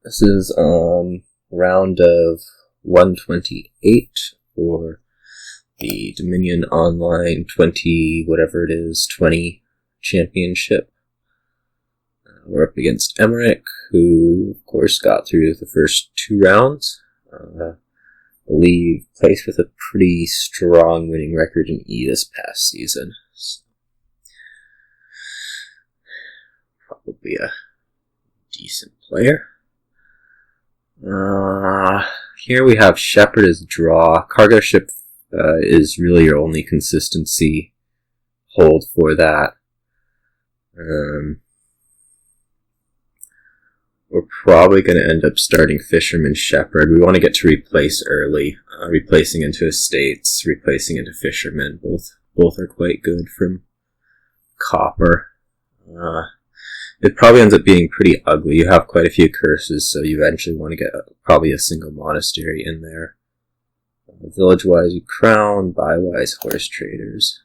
This is round of 128 for the Dominion Online 20, whatever it is, 20 championship. We're up against Emeric, who, of course, got through the first 2 rounds. I believe placed with a pretty strong winning record in E this past season. So, probably a decent player. Here we have Shepherd as draw. Cargo ship is really your only consistency hold for that. We're probably going to end up starting Fisherman Shepherd. We want to get to replace early. Replacing into Estates, replacing into Fisherman. Both are quite good from Copper. It probably ends up being pretty ugly. You have quite a few curses, so you eventually want to get probably a single monastery in there. Village-wise, you crown. Buy-wise, horse traders.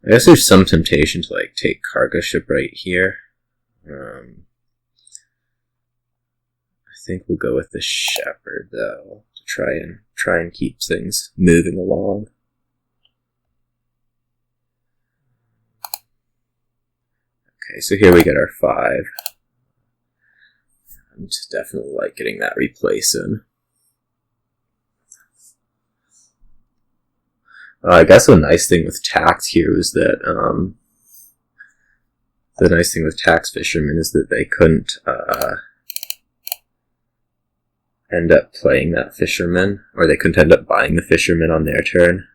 I guess there's some temptation to take cargo ship right here. I think we'll go with the Shepherd though, to try and keep things moving along. Okay, so here we get our 5. I'm just definitely getting that replace in. I guess the nice thing with tax here is that the nice thing with tax fishermen is that they couldn't end up playing that fisherman, or they couldn't end up buying the fisherman on their turn.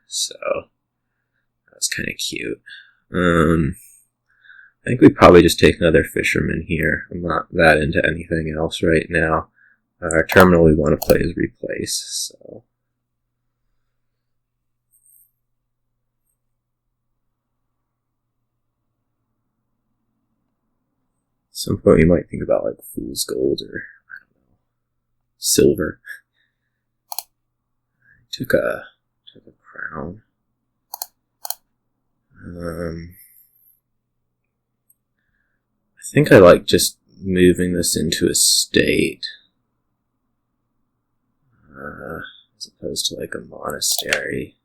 So that's kind of cute. I think we probably just take another fisherman here. I'm not that into anything else right now. Our terminal we want to play is replace, so. At some point you might think about Fool's Gold or, I don't know, Silver. Took a crown. I think I like just moving this into a state. As opposed to a monastery.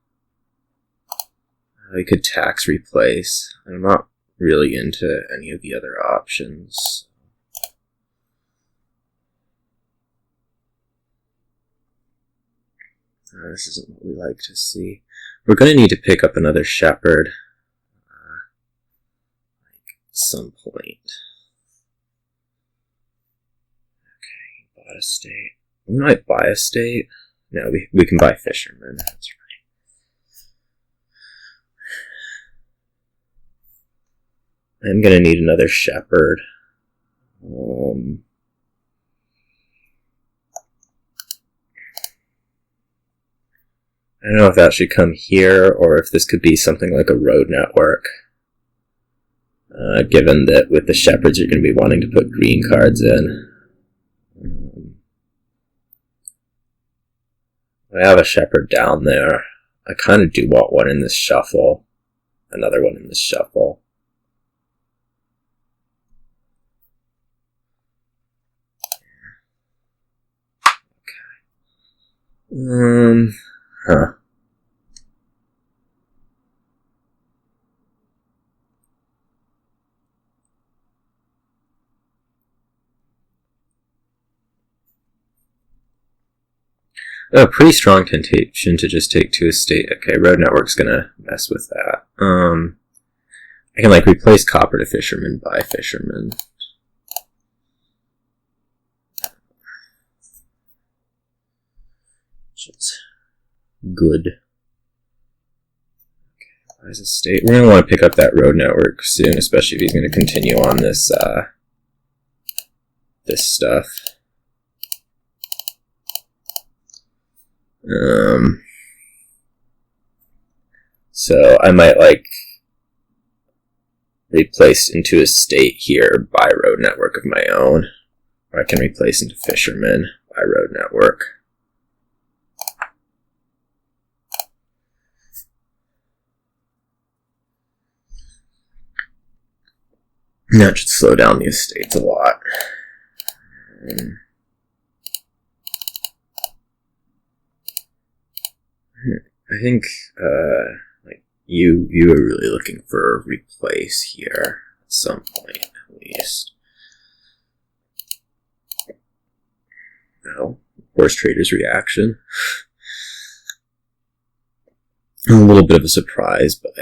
We could tax replace. I'm not really into any of the other options. This isn't what we like to see. We're going to need to pick up another Shepherd at some point. Okay, bought a state. We might buy a state. No, we can buy Fisherman. That's right. I'm going to need another Shepherd. I don't know if that should come here, or if this could be something like a road network. Given that with the Shepherds you're going to be wanting to put green cards in. I have a Shepherd down there. I kind of do want one in this shuffle. Another one in this shuffle. A pretty strong temptation to just take 2 estate. Okay, road network's gonna mess with that. I can replace Copper to Fisherman by Fisherman. Which is good. Okay, where's estate? We're gonna want to pick up that road network soon, especially if he's gonna continue on this this stuff. So I might replace into a state here by road network of my own, or I can replace into Fisherman by road network. That should slow down the estates a lot. I think like you are really looking for a replace here at some point, at least. No, horse trader's reaction. A little bit of a surprise, but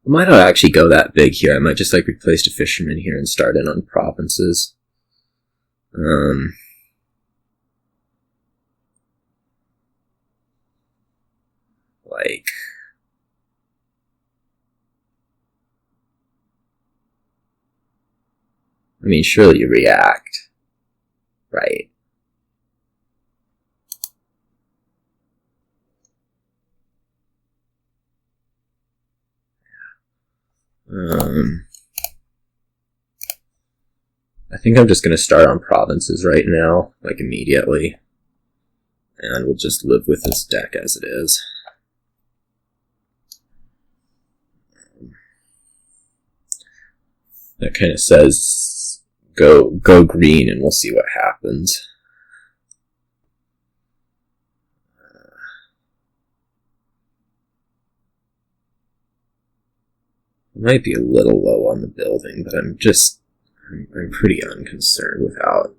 I might not actually go that big here. I might just like replace a fisherman here and start in on provinces. Like, I mean, surely you react, right? I think I'm just going to start on provinces right now, like immediately. And we'll just live with this deck as it is. That kind of says go green and we'll see what happens. I might be a little low on the building, but I'm pretty unconcerned without.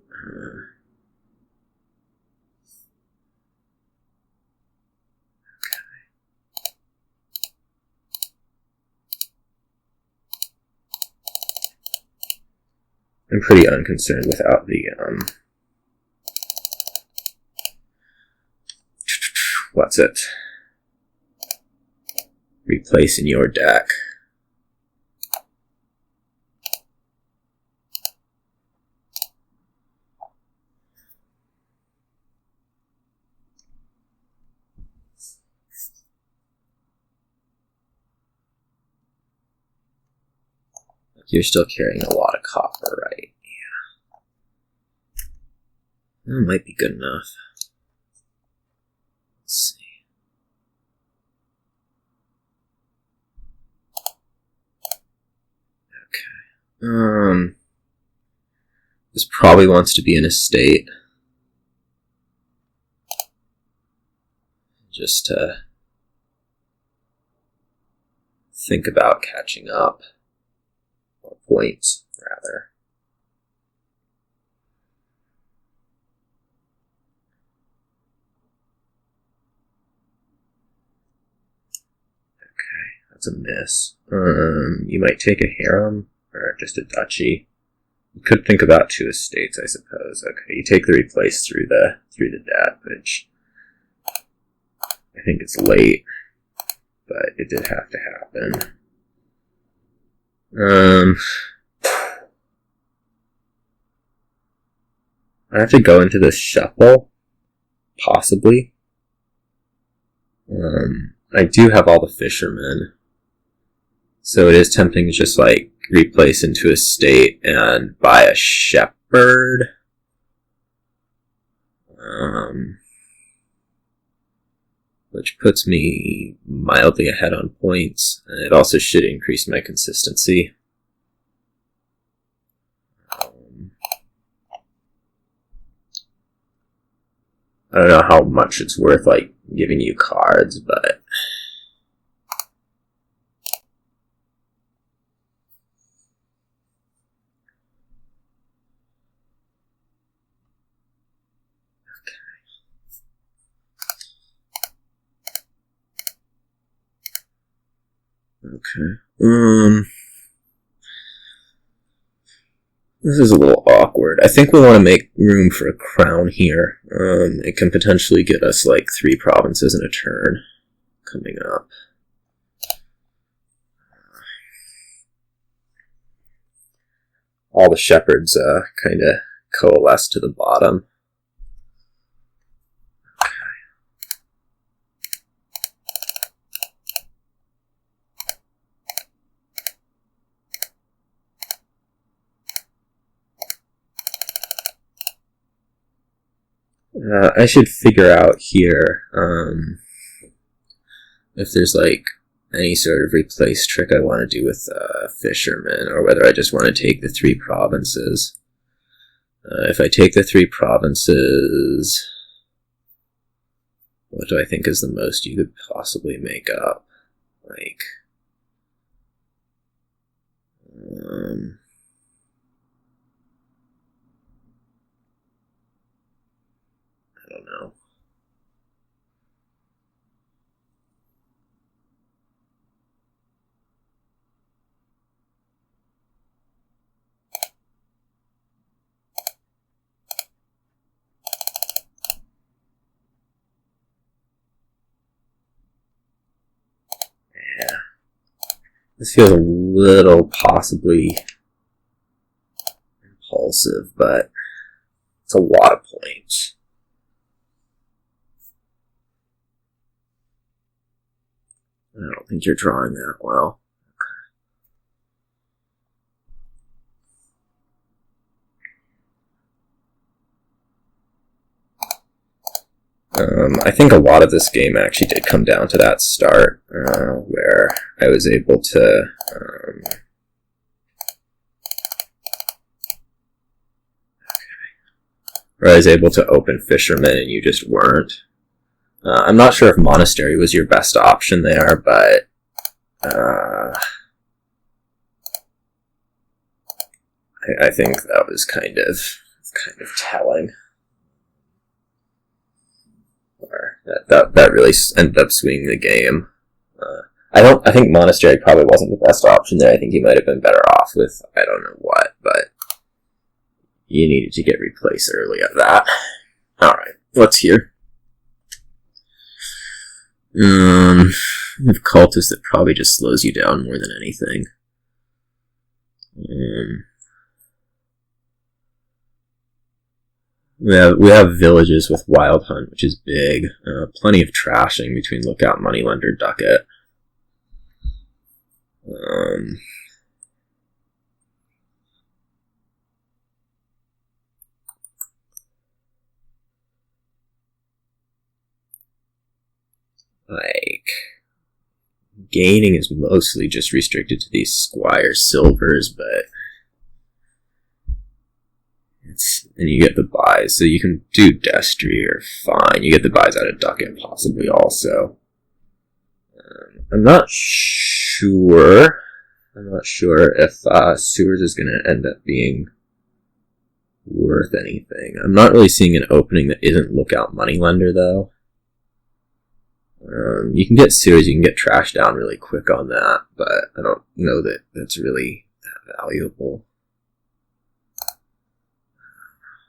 I'm pretty unconcerned without the what's it? Replacing your deck. You're still carrying a lot of copper, right? Yeah. That might be good enough. Let's see. Okay. This probably wants to be an estate. Just to think about catching up. Or points, rather. Okay, that's a miss. You might take a harem, or just a duchy. You could think about 2 estates, I suppose. Okay, you take the replace through the debt, which I think it's late, but it did have to happen. I have to go into this shuffle, possibly. I do have all the fishermen, so it is tempting to just like replace into a state and buy a shepherd. Which puts me mildly ahead on points. It also should increase my consistency. I don't know how much it's worth, like, giving you cards, but okay. This is a little awkward. I think we want to make room for a crown here. It can potentially get us like 3 provinces in a turn coming up. All the shepherds kind of coalesce to the bottom. I should figure out here if there's like any sort of replace trick I want to do with fishermen, or whether I just want to take the 3 provinces. If I take the 3 provinces, what do I think is the most you could possibly make up? Like, I don't know. Yeah. This feels a little possibly impulsive, but it's a lot of points. I don't think you're drawing that well. I think a lot of this game actually did come down to that start, where I was able to open fishermen and you just weren't. I'm not sure if monastery was your best option there, but I think that was kind of telling. That really ended up swinging the game. I think monastery probably wasn't the best option there. I think you might have been better off with I don't know what, but you needed to get replaced early at that. Alright, what's here? We have cultist that probably just slows you down more than anything. We have villages with Wild Hunt, which is big. Plenty of trashing between Lookout, Moneylender, Ducat. Like, gaining is mostly just restricted to these Squire Silvers, but and you get the buys, so you can do Destry or fine. You get the buys out of Ducat possibly also. I'm not sure if Sewers is going to end up being worth anything. I'm not really seeing an opening that isn't Lookout Moneylender though. You can get Sewers, you can get trash down really quick on that, but I don't know that that's really that valuable.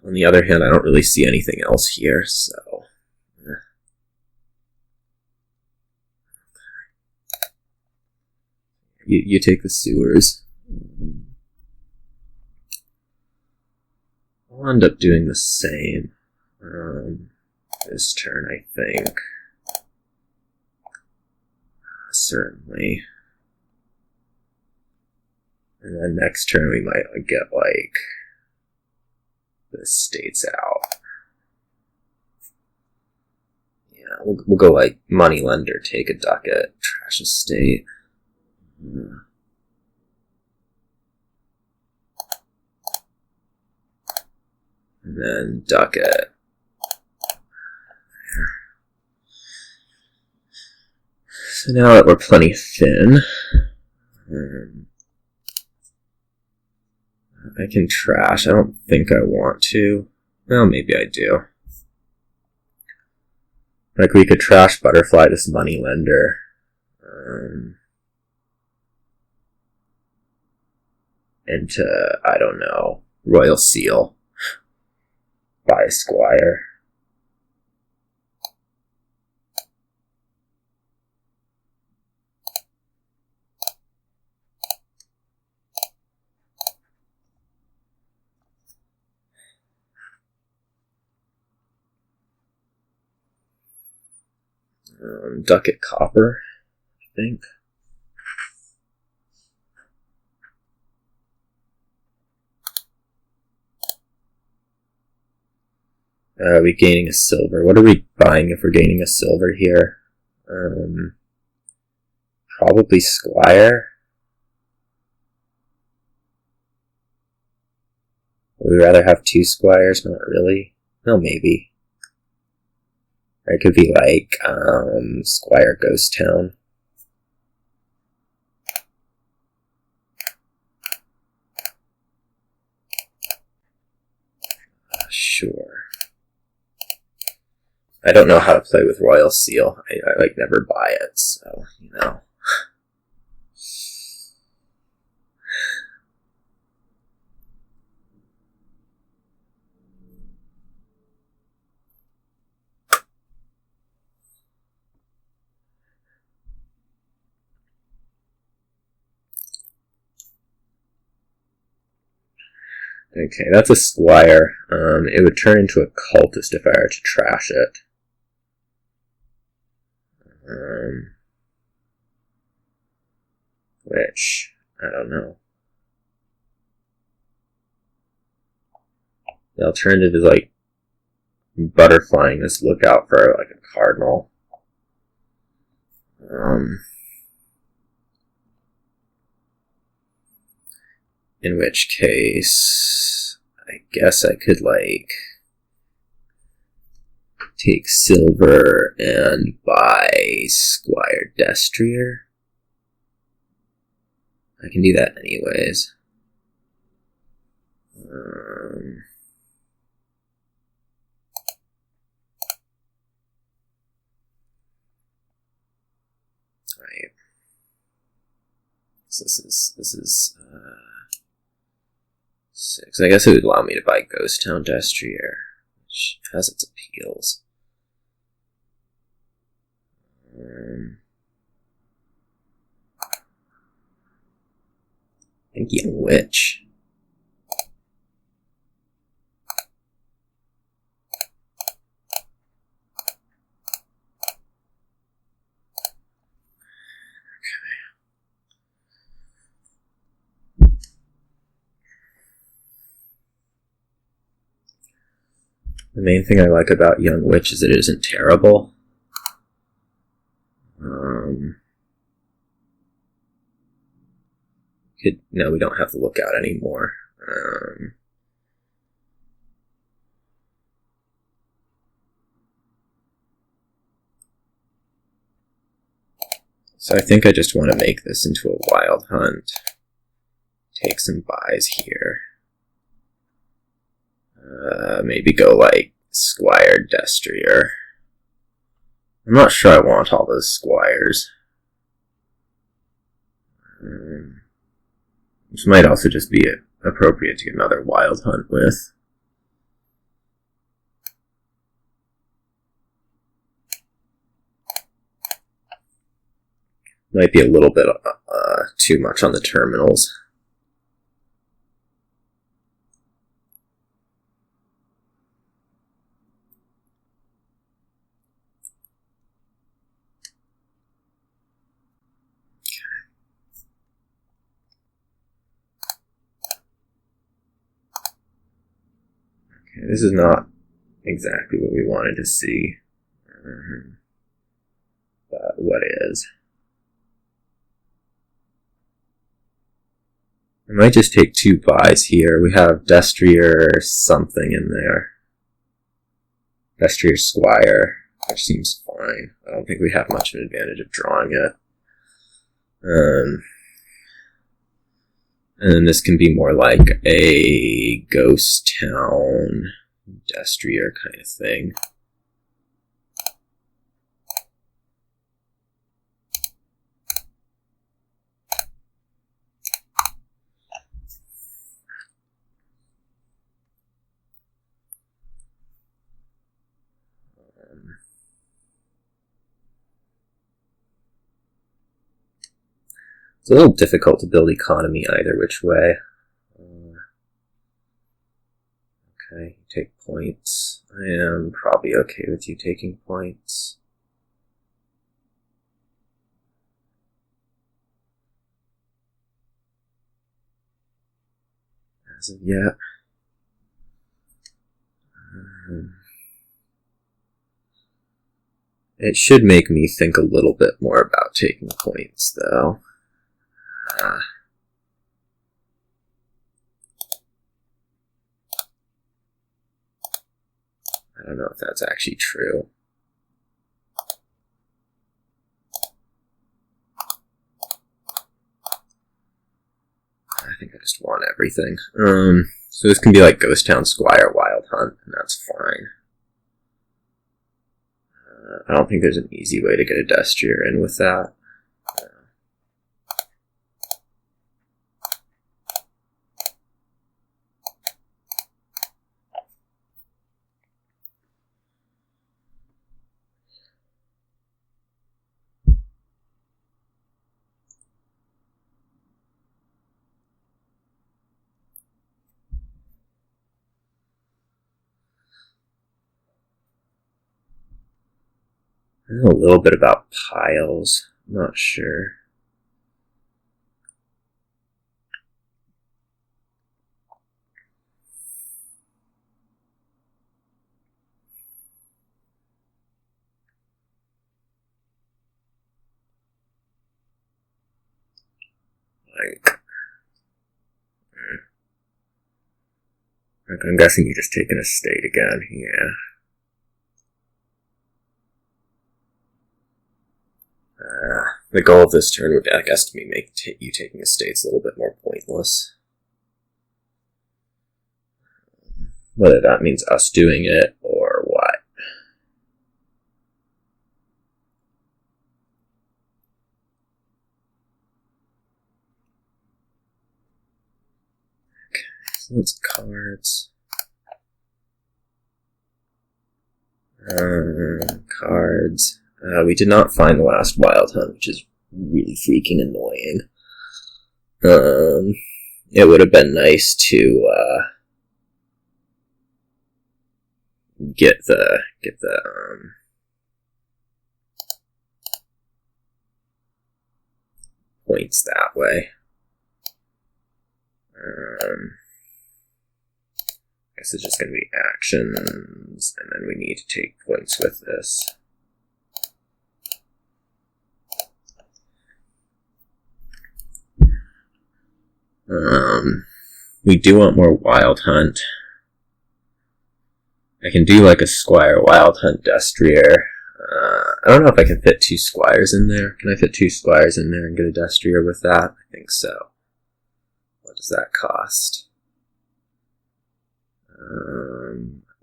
On the other hand, I don't really see anything else here, so... You take the Sewers. I'll end up doing the same this turn, I think. Certainly. And then next turn we might get, like, the states out. Yeah, we'll go, like, Moneylender, take a Ducat, trash a state. And then Ducat. So now that we're plenty thin, I can trash. I don't think I want to. Well, maybe I do. Like, we could trash Butterfly this Moneylender. Into, I don't know, Royal Seal. By Squire. Ducat Copper, I think. Are we gaining a silver? What are we buying if we're gaining a silver here? Probably squire. Would we rather have 2 squires? Not really. No, maybe. Or it could be like Squire Ghost Town. Sure. I don't know how to play with Royal Seal. I like never buy it, so you know. Okay, that's a squire. It would turn into a cultist if I were to trash it. Which, I don't know. The alternative is like butterflying this lookout for like a cardinal. In which case, I guess I could like take silver and buy Squire Destrier. I can do that anyways. Right. So this is 6. I guess it would allow me to buy Ghost Town Destrier, which has its appeals. I think Young Witch. The main thing I like about Young Witch is that it isn't terrible. No, we don't have to look out anymore. So I think I just want to make this into a wild hunt. Take some buys here. Maybe go like Squire Destrier. I'm not sure I want all those squires. Which might also just be appropriate to get another wild hunt with. Might be a little bit too much on the terminals. Okay, this is not exactly what we wanted to see. But what is? I might just take 2 buys here. We have Destrier something in there. Destrier Squire, which seems fine. I don't think we have much of an advantage of drawing it. And then this can be more like a Ghost Town Destrier kind of thing. It's a little difficult to build economy either which way. Okay, take points. I am probably okay with you taking points. As of yet. It should make me think a little bit more about taking points, though. I don't know if that's actually true. I think I just want everything. So this can be like Ghost Town, Squire, Wild Hunt, and that's fine. I don't think there's an easy way to get a Destrier in with that. I know a little bit about piles. I'm not sure. I'm guessing you just take an estate again. Yeah. The goal of this turn would, I guess, to make you taking estates a little bit more pointless. Whether that means us doing it or what. Okay, so that's cards. Cards. We did not find the last Wild Hunt, which is really freaking annoying. It would have been nice to get the points that way. I guess it's just going to be actions, and then we need to take points with this. We do want more Wild Hunt. I can do like a Squire, Wild Hunt, Destrier. I don't know if I can fit 2 Squires in there. Can I fit 2 Squires in there and get a Destrier with that? I think so. What does that cost?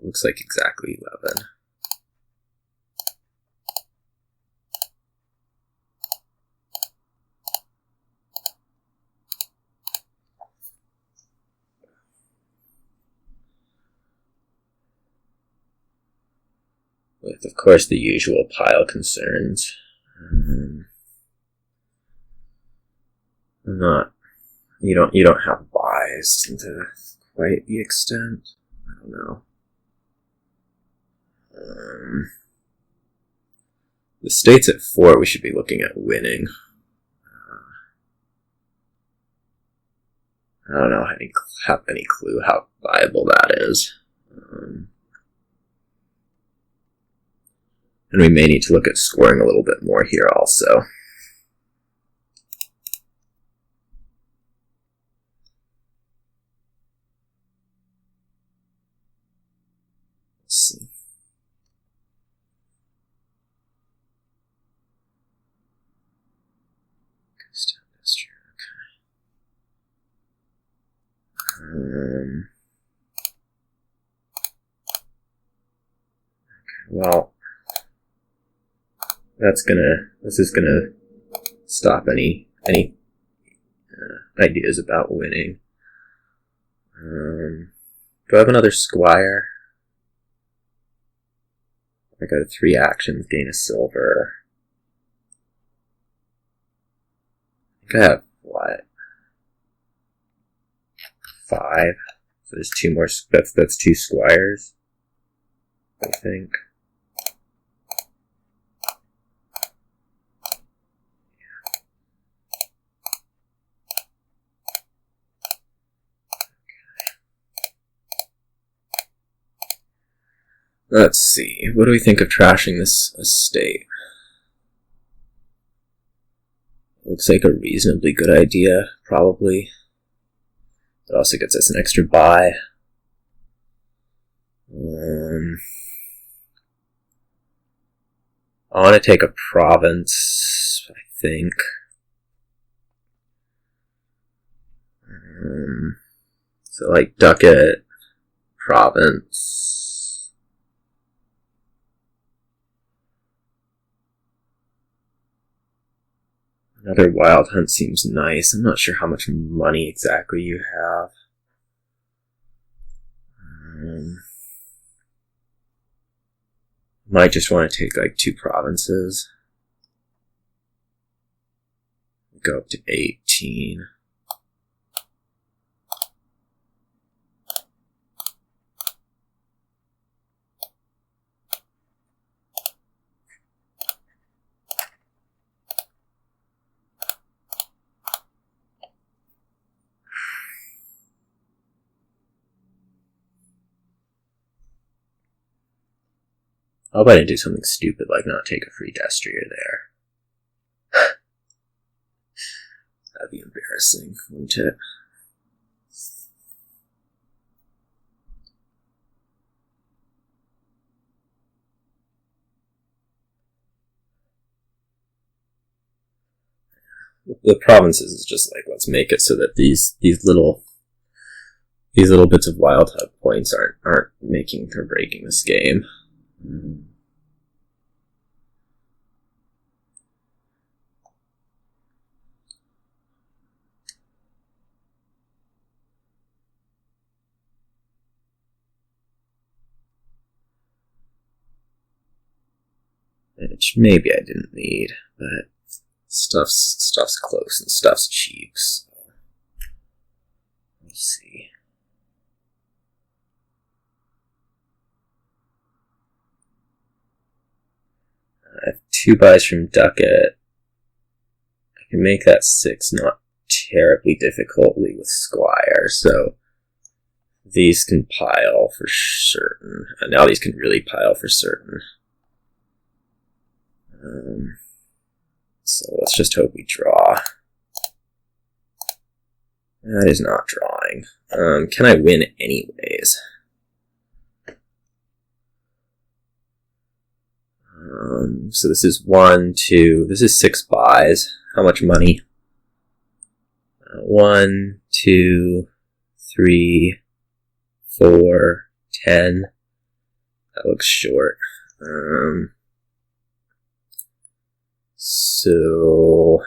Looks like exactly 11. With, of course, the usual pile concerns. You don't have buys to quite the extent. I don't know. The state's at 4. We should be looking at winning. I don't know. Have any clue how viable that is. And we may need to look at scoring a little bit more here also. Let's see. Okay. Well, this is gonna stop any ideas about winning. Do I have another Squire? I got 3 actions, gain a silver. I think I have, what? 5. So there's 2 more, that's 2 Squires, I think. Let's see. What do we think of trashing this estate? looks like a reasonably good idea, probably. It also gets us an extra buy. I want to take a province, I think. So like ducat, province. Another wild hunt seems nice. I'm not sure how much money exactly you have. Might just want to take like 2 provinces. Go up to 18. I hope I didn't do something stupid like not take a free destrier there. That'd be embarrassing, wouldn't it? The provinces is just like, let's make it so that these little bits of wild hunt points aren't making or breaking this game. Which maybe I didn't need, but stuff's close and stuff's cheap, so we'll see. I have 2 buys from ducat. I can make that 6 not terribly difficultly with squire, so these can pile for certain. And now these can really pile for certain. So let's just hope we draw. That is not drawing. Can I win anyways? So this is 1, 2, this is 6 buys. How much money? 1, 2, 3, 4, 10. That looks short. So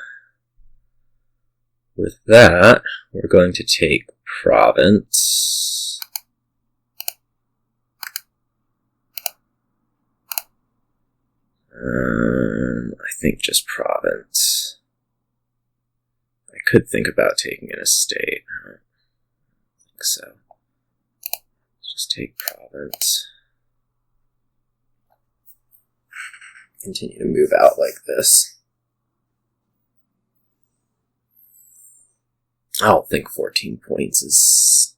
with that, we're going to take province. I think just province. I could think about taking an estate. I don't think so. Just take province. Continue to move out like this. I don't think 14 points is,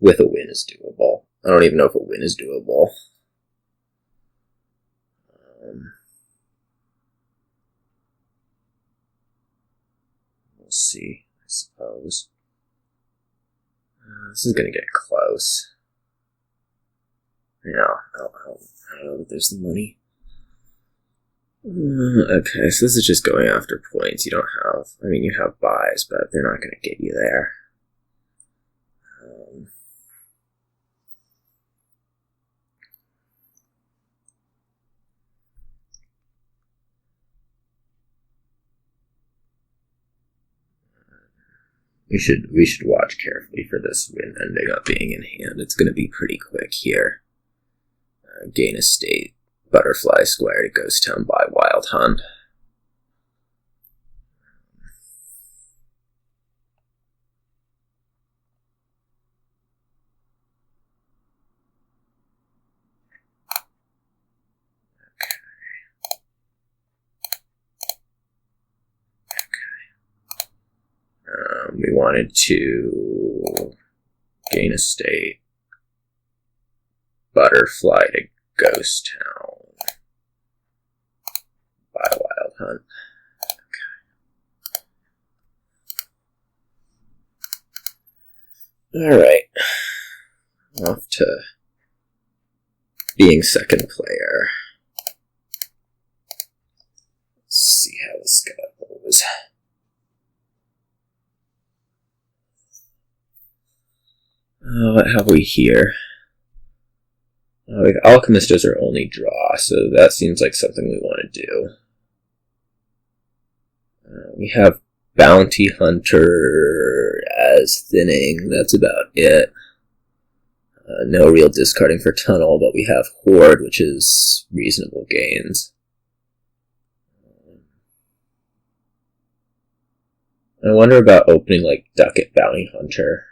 with a win, is doable. I don't even know if a win is doable. We'll see, I suppose. This is going to get close. Yeah, I don't know that there's the money. Okay, so this is just going after points. You don't have, I mean, you have buys, but they're not going to get you there. We should watch carefully for this win ending up being in hand. It's going to be pretty quick here. Gain a state, butterfly square to ghost town by wild hunt. We wanted to gain a state, butterfly to ghost town by wild hunt. Okay. Alright. Off to being second player. Let's see how this goes. What have we here? Alchemist is our only draw, so that seems like something we want to do. We have Bounty Hunter as thinning, that's about it. No real discarding for Tunnel, but we have Horde, which is reasonable gains. I wonder about opening like Ducat Bounty Hunter,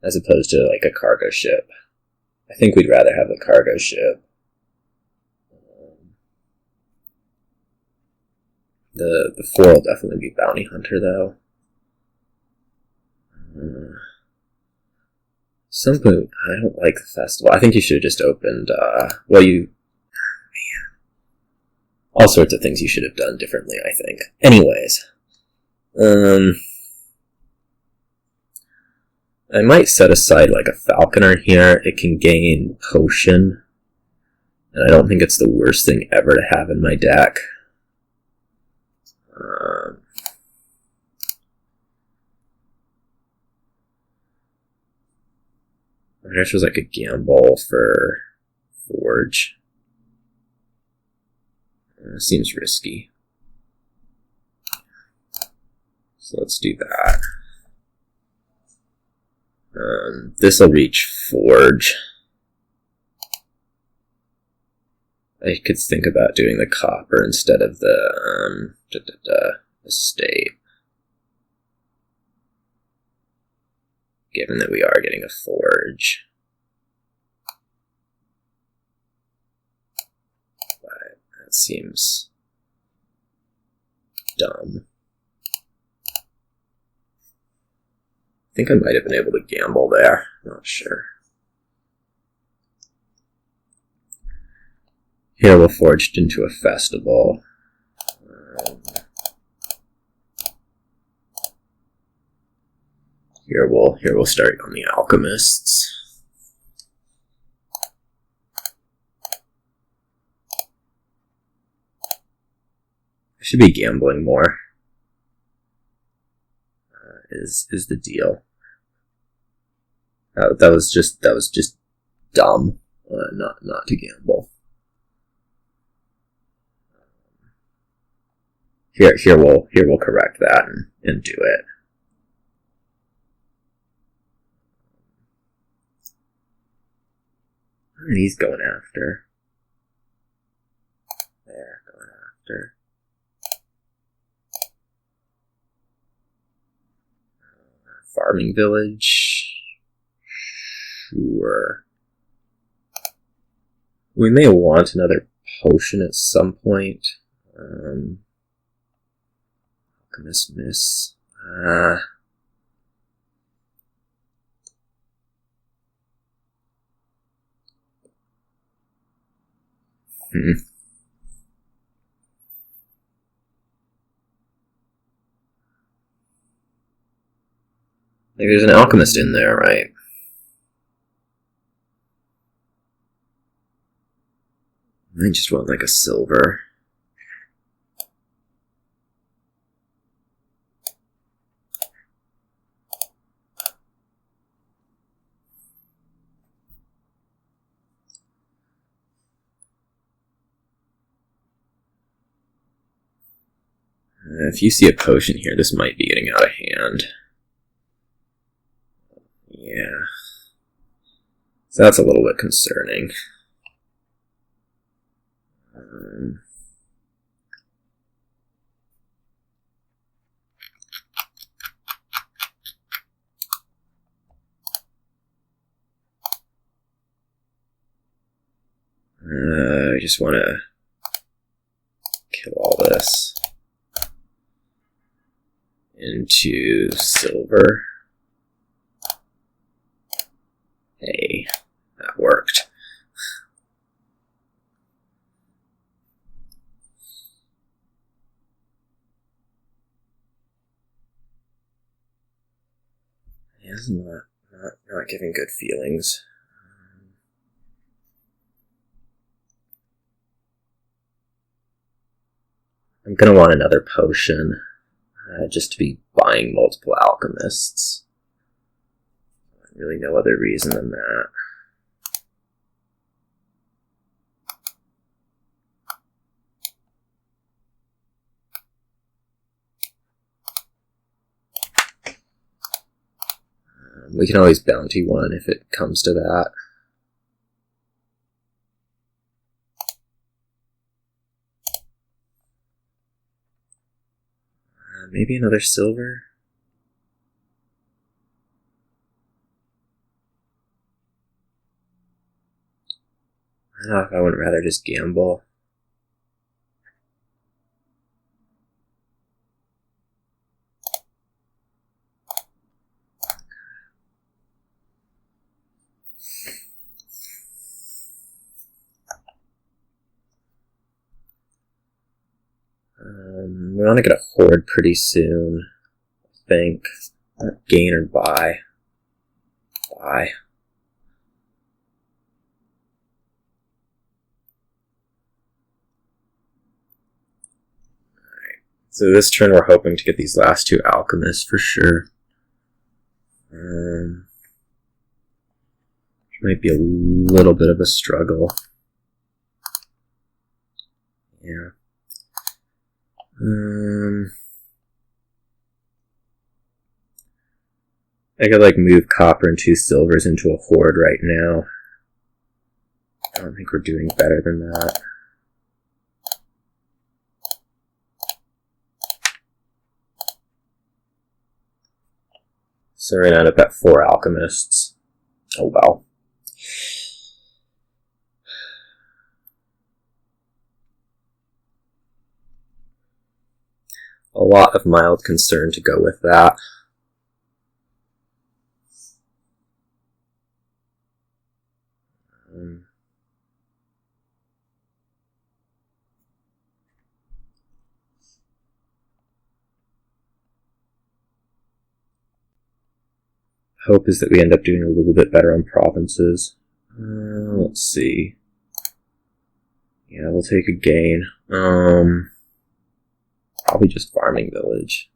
as opposed to like a cargo ship. I think we'd rather have a cargo ship. The 4 will definitely be Bounty Hunter, though. Something, I don't like the festival. I think you should have just opened, man. All sorts of things you should have done differently, I think. Anyways. I might set aside like a Falconer here. It can gain Potion. And I don't think it's the worst thing ever to have in my deck. I guess it was like a gamble for Forge. Seems risky. So let's do that. This will reach Forge. I could think about doing the copper instead of the estate. Given that we are getting a Forge. But that seems dumb. I think I might have been able to gamble there. Not sure. Here we're forged into a festival. Here we'll start on the alchemists. I should be gambling more. Is the deal? That was just dumb. Not to gamble. Here we'll correct that and do it. What are these going after? There, going after. Farming village. Sure. We may want another potion at some point. Alchemist miss. Maybe there's an alchemist in there, right? I just want like a silver. If you see a potion here, this might be getting out of hand. Yeah. So that's a little bit concerning. I just want to kill all this into silver. Hey, that worked. It's not giving good feelings. I'm gonna want another potion, just to be buying multiple alchemists. Really no other reason than that. We can always bounty one if it comes to that. Maybe another silver? I don't know if I would rather just gamble. We want to get a horde pretty soon, I think. Gain or buy. Buy. Alright. So this turn we're hoping to get these last two alchemists for sure. Might be a little bit of a struggle. Yeah. I could like move copper and 2 silvers into a horde right now. I don't think we're doing better than that. So we're gonna end up at 4 alchemists. Oh wow. A lot of mild concern to go with that. Hope is that we end up doing a little bit better on provinces. Let's see. Yeah, we'll take a gain. Probably just farming village.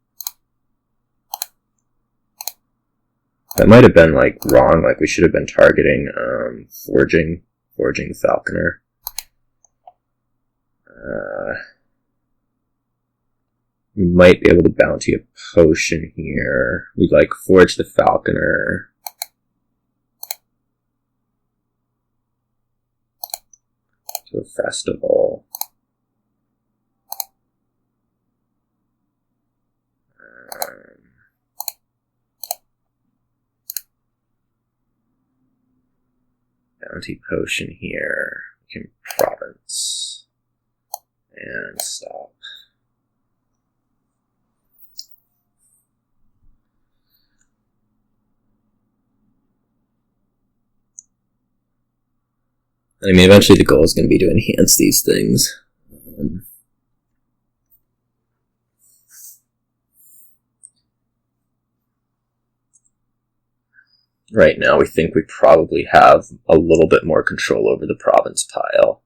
That might have been like wrong, like we should have been targeting forging the falconer. We might be able to bounty a potion here. We'd like forge the falconer. To a festival. Bounty potion here. We can province. And stop. I mean, eventually the goal is going to be to enhance these things. Right now, we think we probably have a little bit more control over the province pile.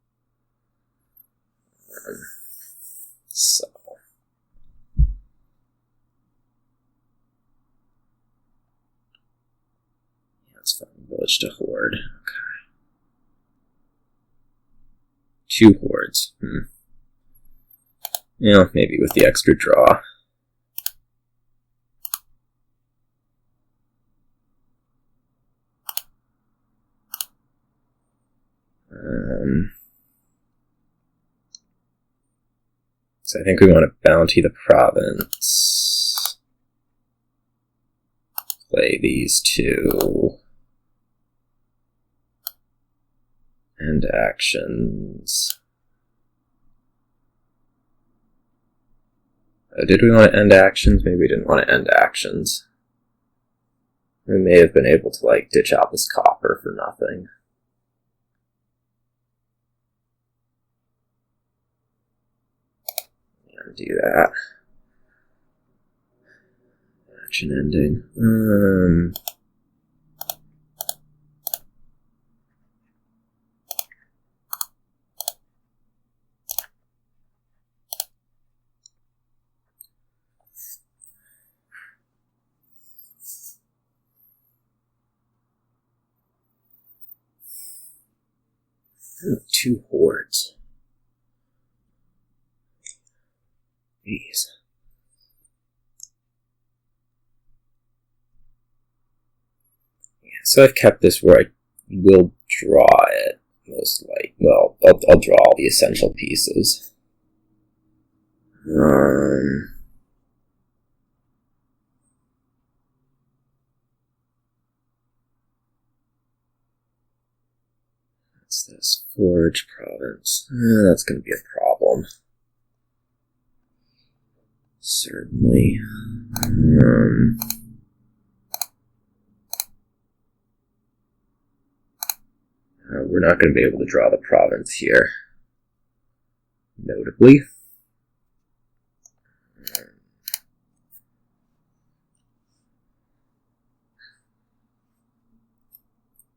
So. Yeah, it's from village to horde. Okay. 2 hordes. Yeah, maybe with the extra draw. So I think we want to bounty the province. Play these 2. End actions. Did we want to end actions? Maybe we didn't want to end actions. We may have been able to like ditch out this copper for nothing. And do that. Action ending. Ooh, 2 hordes. Jeez. Yeah, so I've kept this where I will draw it, most likely. Well, I'll draw all the essential pieces. What's this? Forge province. That's going to be a problem. Certainly. We're not going to be able to draw the province here. Notably.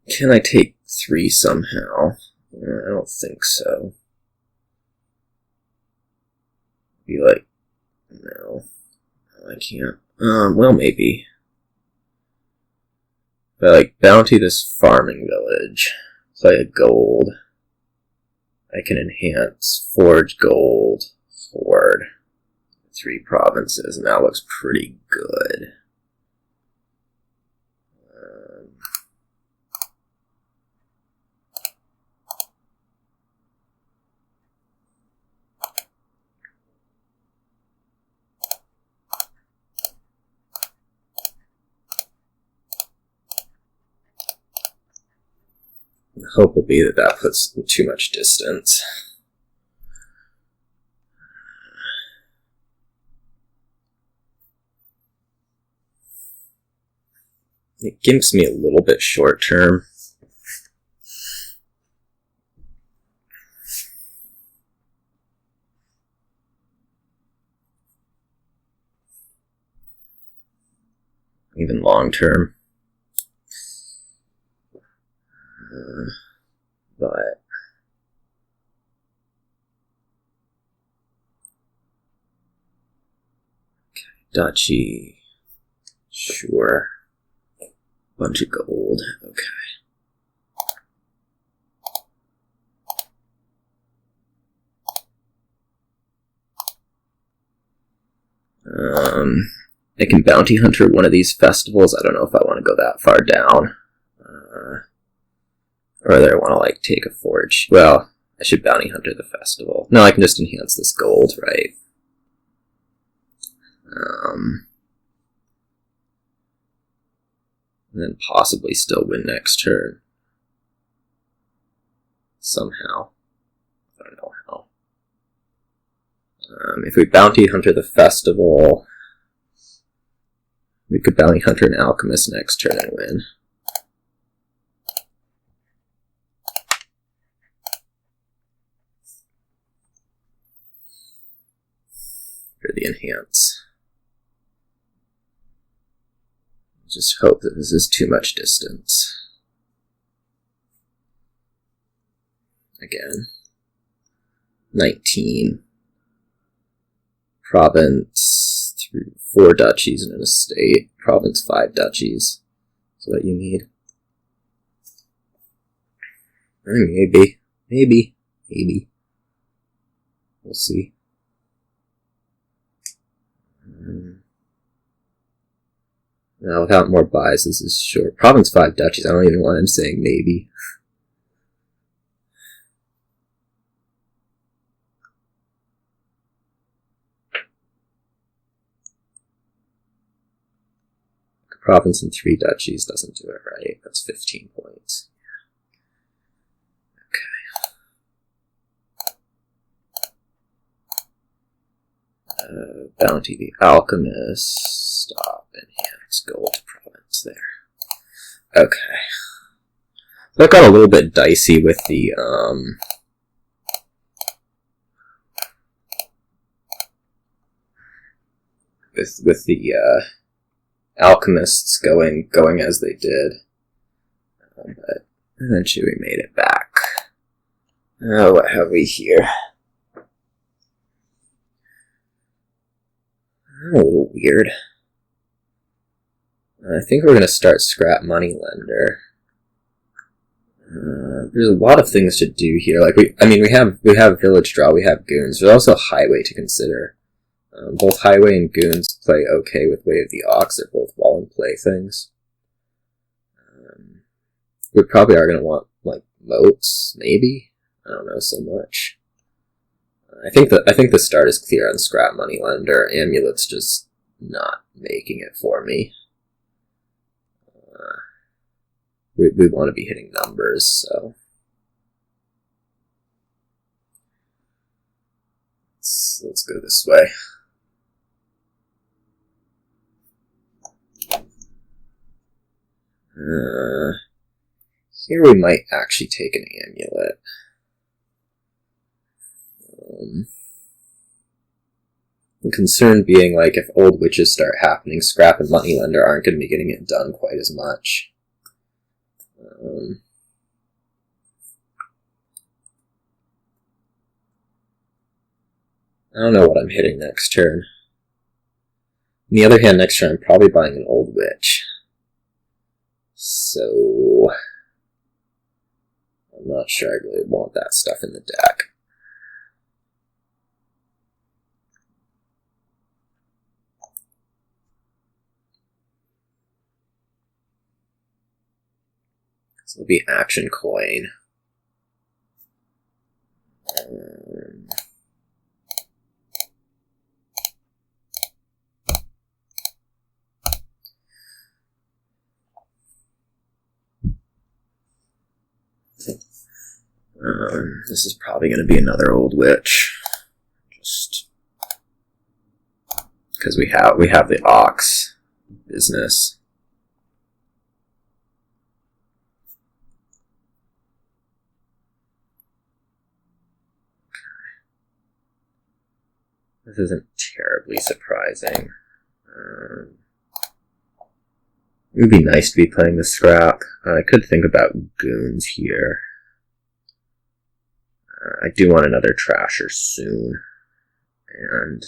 Can I take 3 somehow? I don't think so. Be like, no, I can't. Well, maybe. If I like bounty this farming village, play a gold, I can enhance forge gold, horde, 3 provinces, and that looks pretty good. The hope will be that that puts too much distance. It gimps me a little bit short term. Even long term. But okay, duchy, sure, bunch of gold, okay. I can bounty hunter one of these festivals. I don't know if I want to go that far down. Or whether I want to, like, take a forge. Well, I should bounty hunter the festival. No, I can just enhance this gold, right? And then possibly still win next turn. Somehow. I don't know how. If we bounty hunter the festival, we could bounty hunter an alchemist next turn and win. For the enhance. Just hope that this is too much distance. Again. 19. Province, 4 duchies and an estate. Province, 5 duchies. Is what you need. Maybe. We'll see. Now, without more buys, this is short. Province 5 duchies. I don't even know why I'm saying maybe. Province and 3 duchies doesn't do it right. That's 15 points. Okay. Bounty the alchemist. Stop. Enhance gold province there. Okay. That got a little bit dicey with the with the alchemists going as they did, but eventually we made it back. Oh, what have we here? Oh, a little weird. I think we're going to start scrap money lender. There's a lot of things to do here. Like we have village draw, we have goons. There's also highway to consider. Both highway and goons play okay with Way of the Ox. They're both wall and play things. We probably are going to want like moats, maybe. I don't know so much. I think the start is clear on Scrap Moneylender. Amulet's just not making it for me. We want to be hitting numbers, so let's go this way. Here we might actually take an amulet. The concern being, like, if old witches start happening, Scrap and Moneylender aren't going to be getting it done quite as much. I don't know what I'm hitting next turn. On the other hand, next turn I'm probably buying an old witch. So I'm not sure I really want that stuff in the deck. So it'll be action coin. This is probably going to be another old witch, just because we have the Ox business. This isn't terribly surprising. It would be nice to be playing the Scrap. I could think about goons here. I do want another Trasher soon, and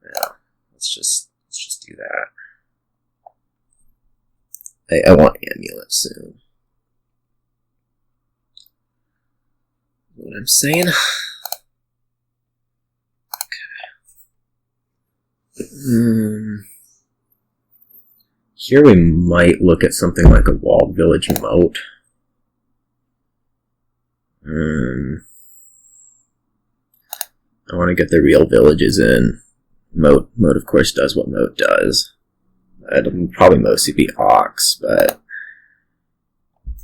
yeah, let's just do that. I want Amulet soon. What I'm saying? Okay. Here we might look at something like a walled village moat. I want to get the real villages in. Moat, of course, does what Moat does. It'll probably mostly be Ox, but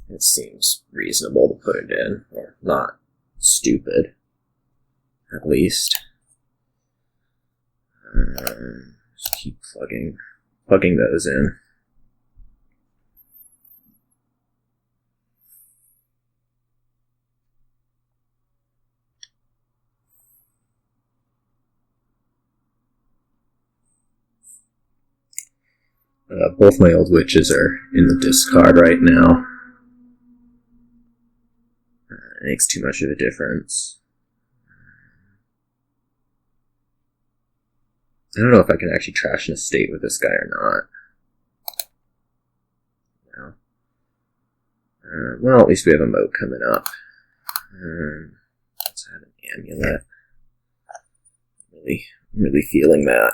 it seems reasonable to put it in, or not stupid, at least. Just keep plugging those in. Both my old witches are in the discard right now. It makes too much of a difference. I don't know if I can actually trash an estate with this guy or not. No. Well, at least we have a moat coming up. Let's add an amulet. Really feeling that.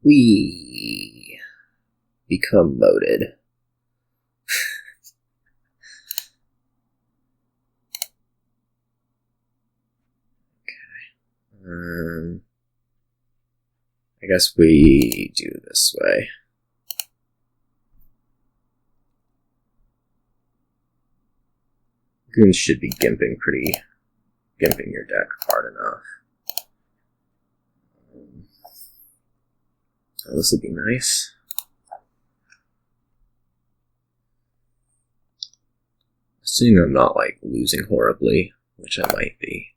We become moated. Okay. I guess we do this way. Goons should be gimping your deck hard enough. Oh, this would be nice. Assuming I'm not, like, losing horribly, which I might be.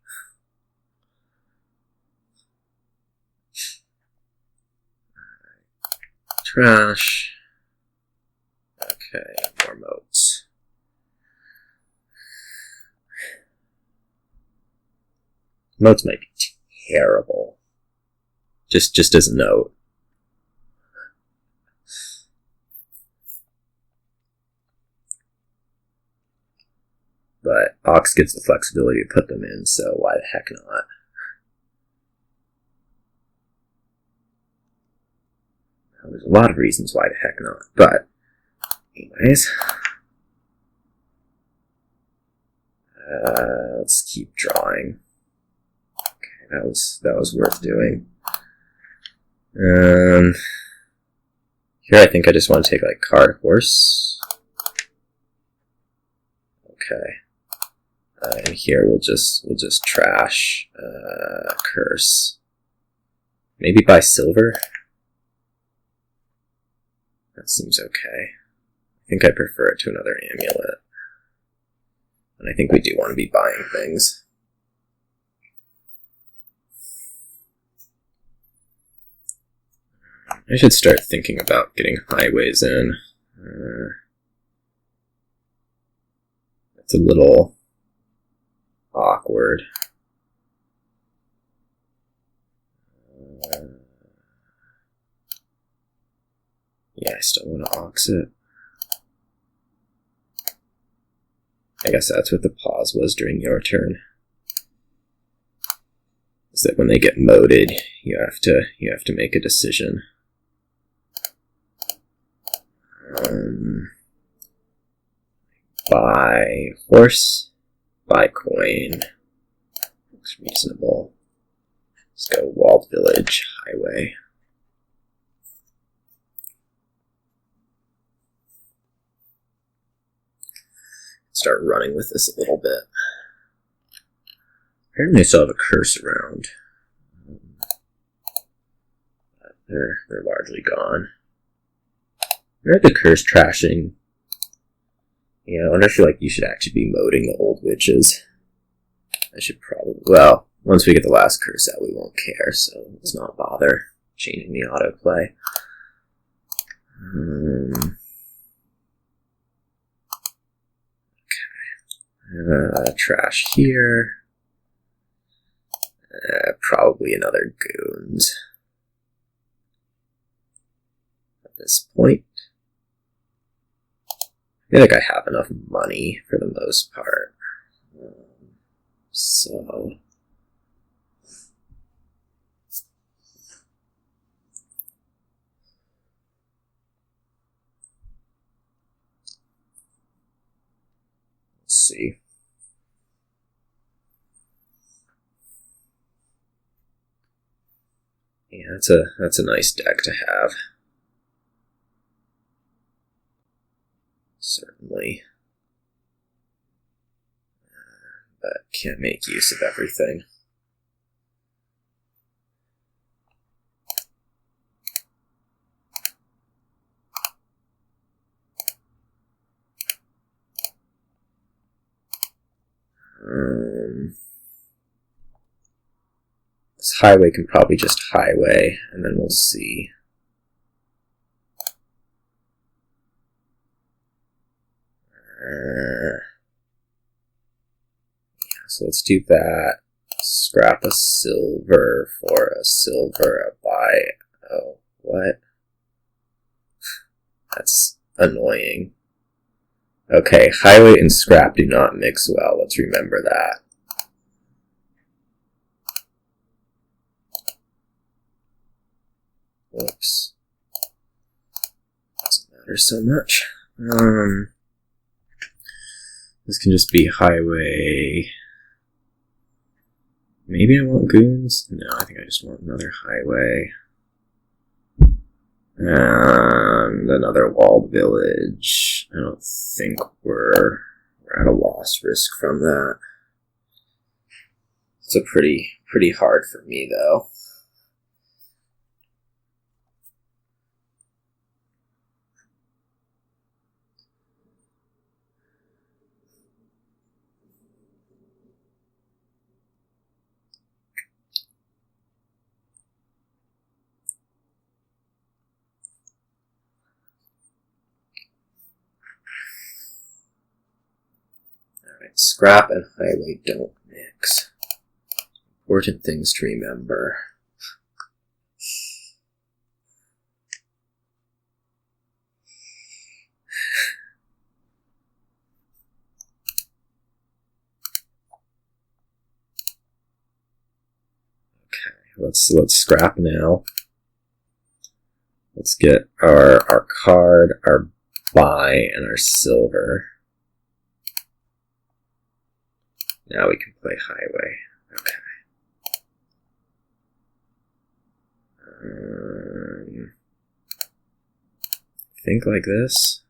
Trash. Okay, more moats. Moats might be terrible. Just as a note. Ox gets the flexibility to put them in, so why the heck not? Now, there's a lot of reasons why the heck not, but anyways, let's keep drawing. Okay, that was worth doing. Here I think I just want to take like card horse. Okay. And here we'll just trash curse. Maybe buy silver. That seems okay. I think I prefer it to another amulet. And I think we do want to be buying things. I should start thinking about getting highways in. It's a little awkward. Yeah, I still want to ox it. I guess that's what the pause was during your turn. Is that when they get moded, you have to make a decision. Buy horse, buy coin. Looks reasonable. Let's go walled village, highway. Start running with this a little bit. Apparently I still have a curse around. But they're largely gone. Where are the curse trashing? Yeah, I wonder if you should actually be moding the old witches. I should probably, well, once we get the last curse out we won't care, so let's not bother changing the autoplay. Trash here. Probably another goons. At this point, I feel like I have enough money for the most part. So let's see. Yeah, that's a nice deck to have. Certainly. But can't make use of everything. This highway can probably just highway, and then we'll see. So let's do that. Scrap a silver for a silver, a buy. Oh, what? That's annoying. Okay, highway and scrap do not mix well. Let's remember that. Whoops. Doesn't matter so much. This can just be highway. Maybe I want goons? No, I think I just want another highway. And another walled village. I don't think we're at a loss risk from that. It's a pretty hard for me though. Alright, scrap and highway don't mix. Important things to remember. let's scrap now. Let's get our card, our buy, and our silver. Now we can play highway. Okay. Think like this.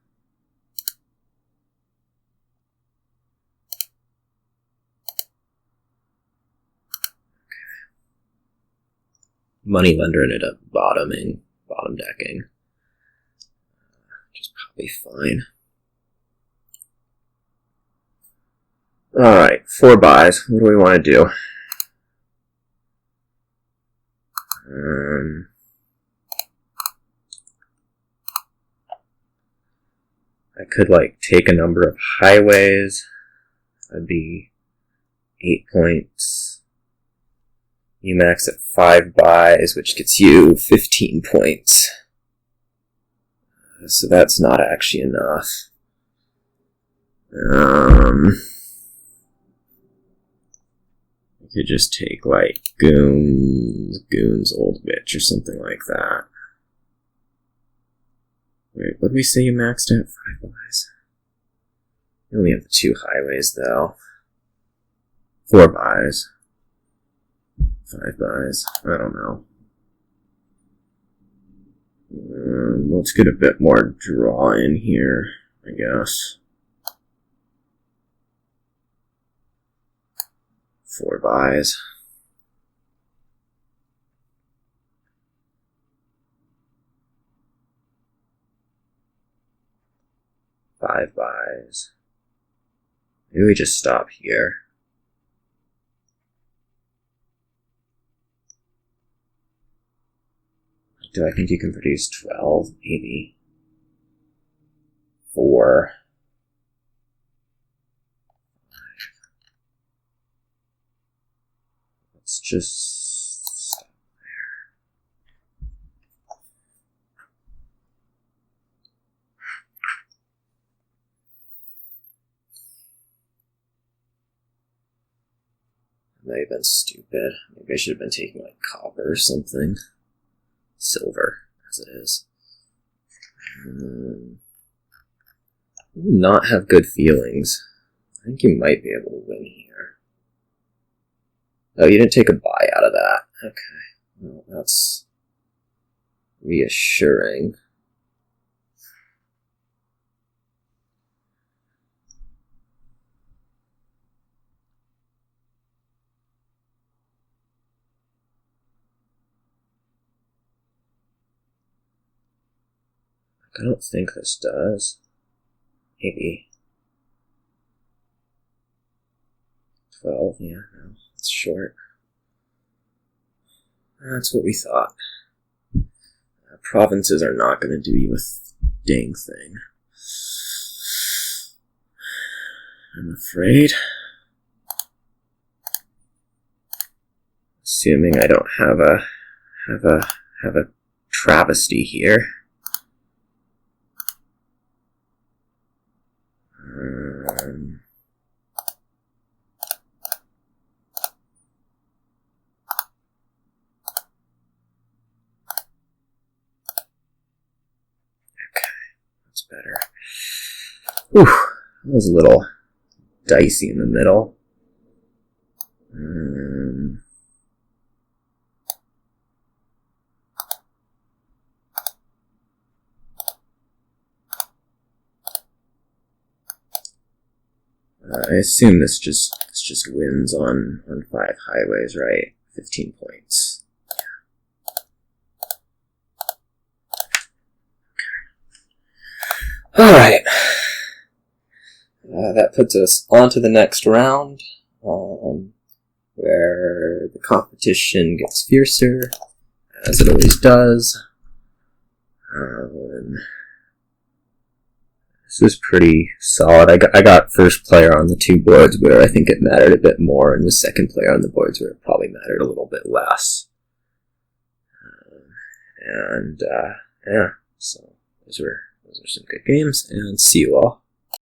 Moneylender ended up bottom decking. Which is probably fine. Alright, 4 buys. What do we want to do? I could like take a number of highways. That'd be 8 points. You max at 5 buys, which gets you 15 points. So that's not actually enough. You could just take like Goon's Old Witch or something like that. Wait, what did we say you maxed at? 5 buys? You only have the 2 highways though. 4 buys. 5 buys. I don't know. Let's get a bit more draw in here, I guess. 4 buys. Five buys. Maybe we just stop here. Do I think you can produce 12? Maybe. 4. 5. Let's just stop there. I may have been stupid. Maybe I should have been taking like copper or something. Silver, as it is. Not have good feelings. I think you might be able to win here. Oh, you didn't take a buy out of that. Okay. Well, that's reassuring. I don't think this does. Maybe. 12, yeah, no, it's short. That's what we thought. Provinces are not going to do you a dang thing. I'm afraid. Assuming I don't have a travesty here. Better. Whew, that was a little dicey in the middle. I assume this just wins on 5 highways, right? 15 points. Alright, that puts us on to the next round, where the competition gets fiercer, as it always does. This is pretty solid. I got first player on the 2 boards where I think it mattered a bit more, and the second player on the boards where it probably mattered a little bit less. Yeah, so those are some good games, and see you all